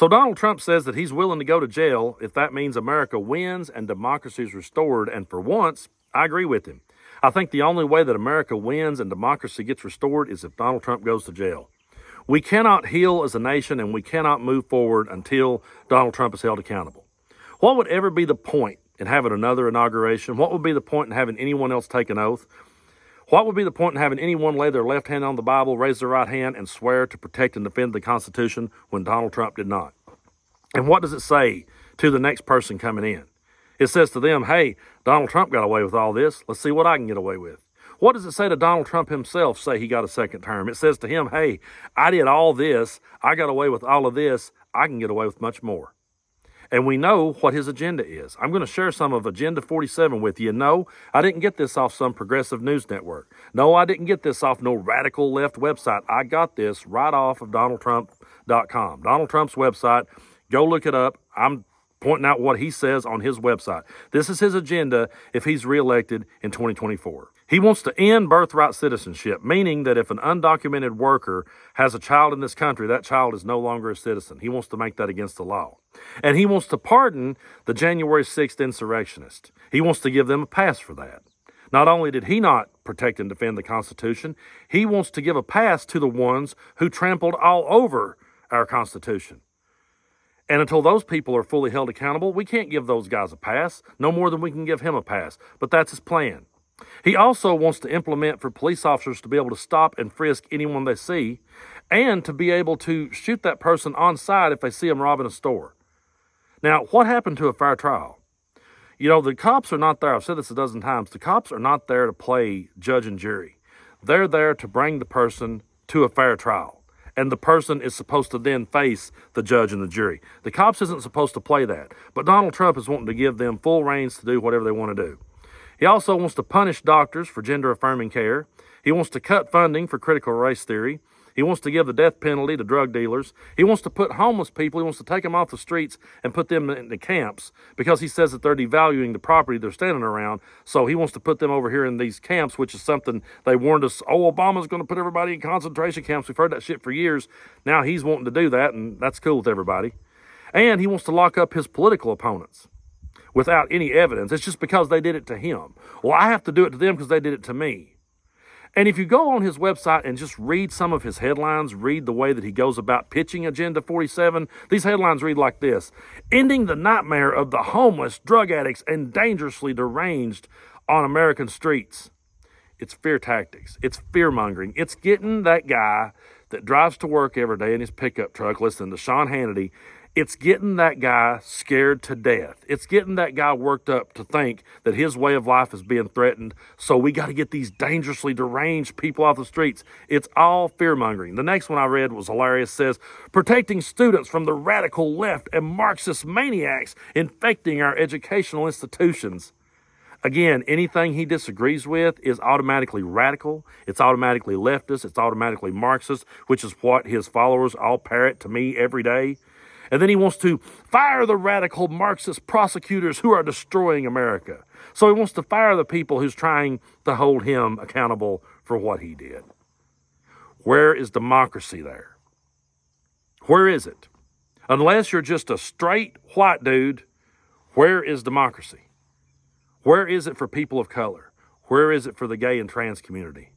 So Donald Trump says that he's willing to go to jail if that means America wins and democracy is restored. And for once, I agree with him. I think the only way that America wins and democracy gets restored is if Donald Trump goes to jail. We cannot heal as a nation and we cannot move forward until Donald Trump is held accountable. What would ever be the point in having another inauguration? What would be the point in having anyone else take an oath? What would be the point in having anyone lay their left hand on the Bible, raise their right hand, and swear to protect and defend the Constitution when Donald Trump did not? And what does it say to the next person coming in? It says to them, hey, Donald Trump got away with all this. Let's see what I can get away with. What does it say to Donald Trump himself, say he got a second term? It says to him, hey, I did all this. I got away with all of this. I can get away with much more. And we know what his agenda is. I'm going to share some of Agenda 47 with you. No, I didn't get this off some progressive news network. No, I didn't get this off no radical left website. I got this right off of DonaldTrump.com. Donald Trump's website. Go look it up. I'm pointing out what he says on his website. This is his agenda if he's reelected in 2024. He wants to end birthright citizenship, meaning that if an undocumented worker has a child in this country, that child is no longer a citizen. He wants to make that against the law. And he wants to pardon the January 6th insurrectionists. He wants to give them a pass for that. Not only did he not protect and defend the Constitution, he wants to give a pass to the ones who trampled all over our Constitution. And until those people are fully held accountable, we can't give those guys a pass, no more than we can give him a pass. But that's his plan. He also wants to implement for police officers to be able to stop and frisk anyone they see and to be able to shoot that person on sight if they see them robbing a store. Now, what happened to a fair trial? You know, the cops are not there. I've said this a dozen times. The cops are not there to play judge and jury. They're there to bring the person to a fair trial. And the person is supposed to then face the judge and the jury. The cops isn't supposed to play that. But Donald Trump is wanting to give them full reins to do whatever they want to do. He also wants to punish doctors for gender-affirming care. He wants to cut funding for critical race theory. He wants to give the death penalty to drug dealers. He wants to put homeless people, he wants to take them off the streets and put them in the camps because he says that they're devaluing the property they're standing around. So he wants to put them over here in these camps, which is something they warned us, Obama's going to put everybody in concentration camps. We've heard that shit for years. Now he's wanting to do that, and that's cool with everybody. And he wants to lock up his political opponents without any evidence. It's just because they did it to him. Well, I have to do it to them because they did it to me. And if you go on his website and just read some of his headlines, read the way that he goes about pitching Agenda 47, these headlines read like this: ending the nightmare of the homeless, drug addicts, and dangerously deranged on American streets. It's fear tactics. It's fear-mongering. It's getting that guy that drives to work every day in his pickup truck listening to Sean Hannity. It's getting that guy scared to death. It's getting that guy worked up to think that his way of life is being threatened. So we got to get these dangerously deranged people off the streets. It's all fear-mongering. The next one I read was hilarious. It says, protecting students from the radical left and Marxist maniacs infecting our educational institutions. Again, anything he disagrees with is automatically radical. It's automatically leftist. It's automatically Marxist, which is what his followers all parrot to me every day. And then he wants to fire the radical Marxist prosecutors who are destroying America. So he wants to fire the people who's trying to hold him accountable for what he did. Where is democracy there? Where is it? Unless you're just a straight white dude, where is democracy? Where is it for people of color? Where is it for the gay and trans community?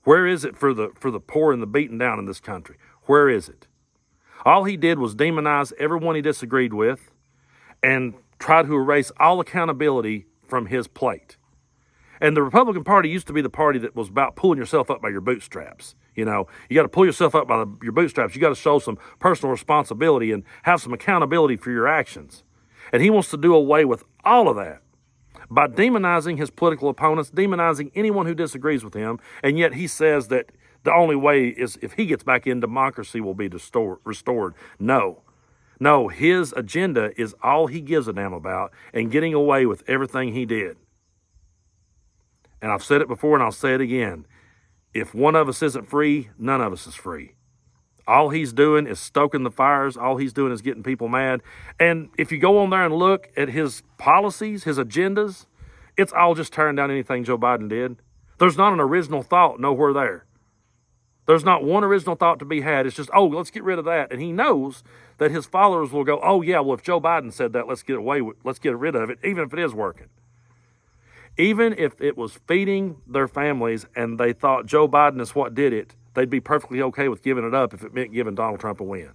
Where is it for the poor and the beaten down in this country? Where is it? All he did was demonize everyone he disagreed with and try to erase all accountability from his plate. And the Republican Party used to be the party that was about pulling yourself up by your bootstraps. You know, you got to pull yourself up by your bootstraps. You got to show some personal responsibility and have some accountability for your actions. And he wants to do away with all of that by demonizing his political opponents, demonizing anyone who disagrees with him. And yet he says that the only way is if he gets back in, democracy will be restored. No, his agenda is all he gives a damn about and getting away with everything he did. And I've said it before and I'll say it again. If one of us isn't free, none of us is free. All he's doing is stoking the fires. All he's doing is getting people mad. And if you go on there and look at his policies, his agendas, it's all just tearing down anything Joe Biden did. There's not an original thought nowhere there. There's not one original thought to be had. It's just, oh, let's get rid of that. And he knows that his followers will go, oh, yeah, well, if Joe Biden said that, let's get rid of it, even if it is working. Even if it was feeding their families and they thought Joe Biden is what did it, they'd be perfectly okay with giving it up if it meant giving Donald Trump a win.